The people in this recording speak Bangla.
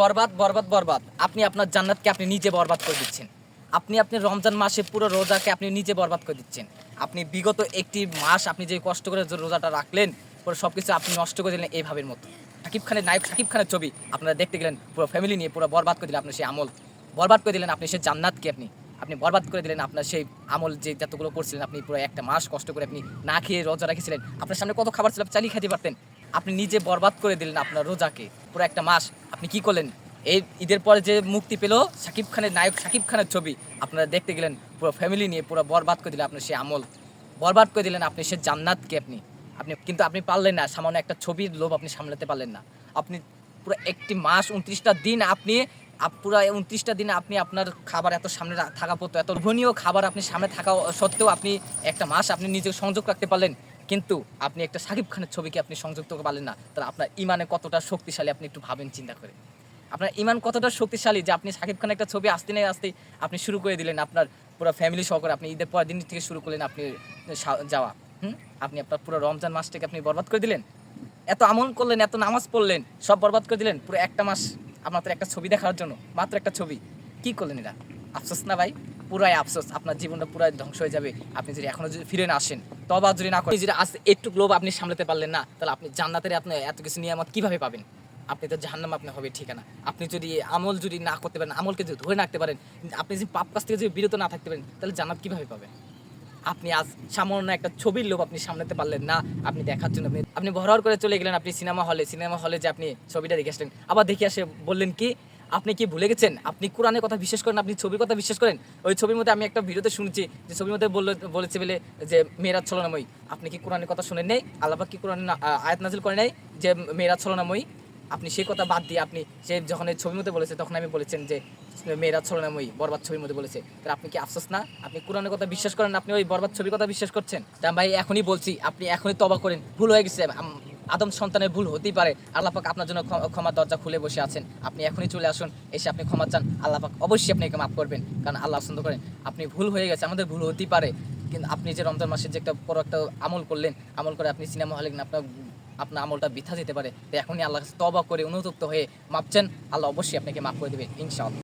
বরবাদ বরবাদ বরবাদ। আপনি আপনার জান্নাতকে আপনি নিজে বরবাদ করে দিচ্ছেন। আপনি রমজান মাসে পুরো রোজাকে আপনি নিজে বরবাদ করে দিচ্ছেন। আপনি বিগত একটি মাস আপনি যে কষ্ট করে যে রোজাটা রাখলেন, পুরো সবকিছু আপনি নষ্ট করে দিলেন এইভাবের মতো। শাকিব খানের নায়ক শাকিব খানের ছবি আপনারা দেখতে গেলেন, পুরো ফ্যামিলি নিয়ে পুরো বরবাদ করে দিলেন আপনার সেই আমল। বরবাদ করে দিলেন আপনি সেই জান্নাতকে আপনি বরবাদ করে দিলেন আপনার সেই আমল যে যতগুলো করছিলেন আপনি পুরো একটা মাস কষ্ট করে আপনি না খেয়ে রোজা রেখেছিলেন। আপনার সামনে কত খাবার ছিল, আপনি চালিয়ে খেতে পারতেন। আপনি নিজে বরবাদ করে দিলেন আপনার রোজাকে, পুরো একটা মাস। আপনি কি করলেন? এই ঈদের পরে যে মুক্তি পেল শাকিব খানের নায়ক শাকিব খানের ছবি আপনারা দেখতে গেলেন, পুরো ফ্যামিলি নিয়ে পুরো বরবাদ করে দিলেন আপনার সেই আমল। বরবাদ করে দিলেন আপনি সে জান্নাতকে আপনি আপনি কিন্তু আপনি পারলেন না, সামান্য একটা ছবির লোভ আপনি সামলাতে পারলেন না। আপনি পুরো একটি মাস ২৯টা দিন আপনি পুরো ২৯টা দিন আপনি আপনার খাবার এত সামনে থাকা পড়তো, এত লোভনীয় খাবার আপনি সামনে থাকা সত্ত্বেও আপনি একটা মাস আপনি নিজেকে সংযোগ রাখতে পারলেন। কিন্তু আপনি একটা শাকিব খানের ছবিকে আপনি সংযুক্ত করতে পারলেন না। তাহলে আপনার ইমানে কতটা শক্তিশালী আপনি একটু ভাবেন চিন্তা করে। আপনার ইমান কতটা শক্তিশালী যে আপনি শাকিব খানের একটা ছবি আসতে না আসতেই আপনি শুরু করে দিলেন আপনার পুরো ফ্যামিলি সহকারে। আপনি ঈদের পরের দিন থেকে শুরু করলেন আপনি যাওয়া। আপনি আপনার পুরো রমজান মাসটাকে আপনি বরবাদ করে দিলেন। এত আমল করলেন, এত নামাজ পড়লেন, সব বরবাদ করে দিলেন পুরো একটা মাস আপনার একটা ছবি দেখার জন্য। মাত্র একটা ছবি। কি করলেন এটা? আফসোস না ভাই? পুরাই আফসোস। আপনার জীবনটা পুরাই ধ্বংস হয়ে যাবে আপনি যদি এখনো যদি ফিরে না আসেন, তওবা যদি না করেন, যদি আজ একটু লোভ আপনি সামলাতে পারলেন না, তাহলে আপনি জান্নাতের আপনি এত কিছু নিয়ামত কিভাবে পাবেন? আপনি তো জাহান্নাম আপনার হবে ঠিকানা। আপনি যদি আমল যদি না করতে পারেন, আমলকে যদি ধরে রাখতে পারেন, আপনি যদি পাপ কাজ থেকে যদি বিরত না থাকতে পারেন, তাহলে জান্নাত কিভাবে পাবেন? আপনি আজ সামান্য একটা ছবির লোভ আপনি সামলাতে পারলেন না। আপনি দেখার জন্য আপনি ভরহর করে চলে গেলেন আপনি সিনেমা হলে যে আপনি ছবিটা দেখে আসলেন। আবার দেখে আসে বললেন কি আপনি কি ভুলে গেছেন? আপনি কোরআনের কথা বিশ্বাস করেন, আপনি ছবির কথা বিশ্বাস করেন? ওই ছবির মধ্যে আমি একটা ভিডিওতে শুনছি যে ছবির মধ্যে বলেছে বলে যে মেয়েরাজ ছলনাময়ী। আপনি কি কোরআনের কথা শুনেন নাই? আল্লাহ পাক কি কোরআনে আয়াত নাজিল করে নাই যে মেয়েরাজ ছলনাময়ী? আপনি সেই কথা বাদ দিয়ে আপনি সে যখন এই ছবির মধ্যে বলেছে তখন আমি বলেছেন যে মেয়েরা ছলনাময়ী বরবাদ ছবির মধ্যে বলেছে। তাহলে আপনি কি আফসোস না? আপনি কোরআনের কথা বিশ্বাস করেন, আপনি ওই বরবাদ ছবির কথা বিশ্বাস করছেন? তা ভাই এখনই বলছি আপনি এখনই তওবা করেন। ভুল হয়ে গেছে। আদম সন্তানের ভুল হতেই পারে। আল্লাহ পাক আপনার জন্য ক্ষমার দরজা খুলে বসে আছেন। আপনি এখনই চলে আসুন, এসে আপনি ক্ষমা চান। আল্লাহ পাক অবশ্যই আপনাকে মাফ করবেন, কারণ আল্লাহ পছন্দ করেন। আপনি ভুল হয়ে গেছে, আমাদের ভুল হতেই পারে, কিন্তু আপনি যে রমজান মাসে যে একটা বড় একটা আমল করলেন, আমল করে আপনি সিনেমা হলে আপনার আপনার আমলটা বৃথা যেতে পারে। তো এখনই আল্লাহর কাছে তওবা করে অনুতপ্ত হয়ে মাপ চান। আল্লাহ অবশ্যই আপনাকে মাফ করে দেবেন ইনশাআল্লাহ।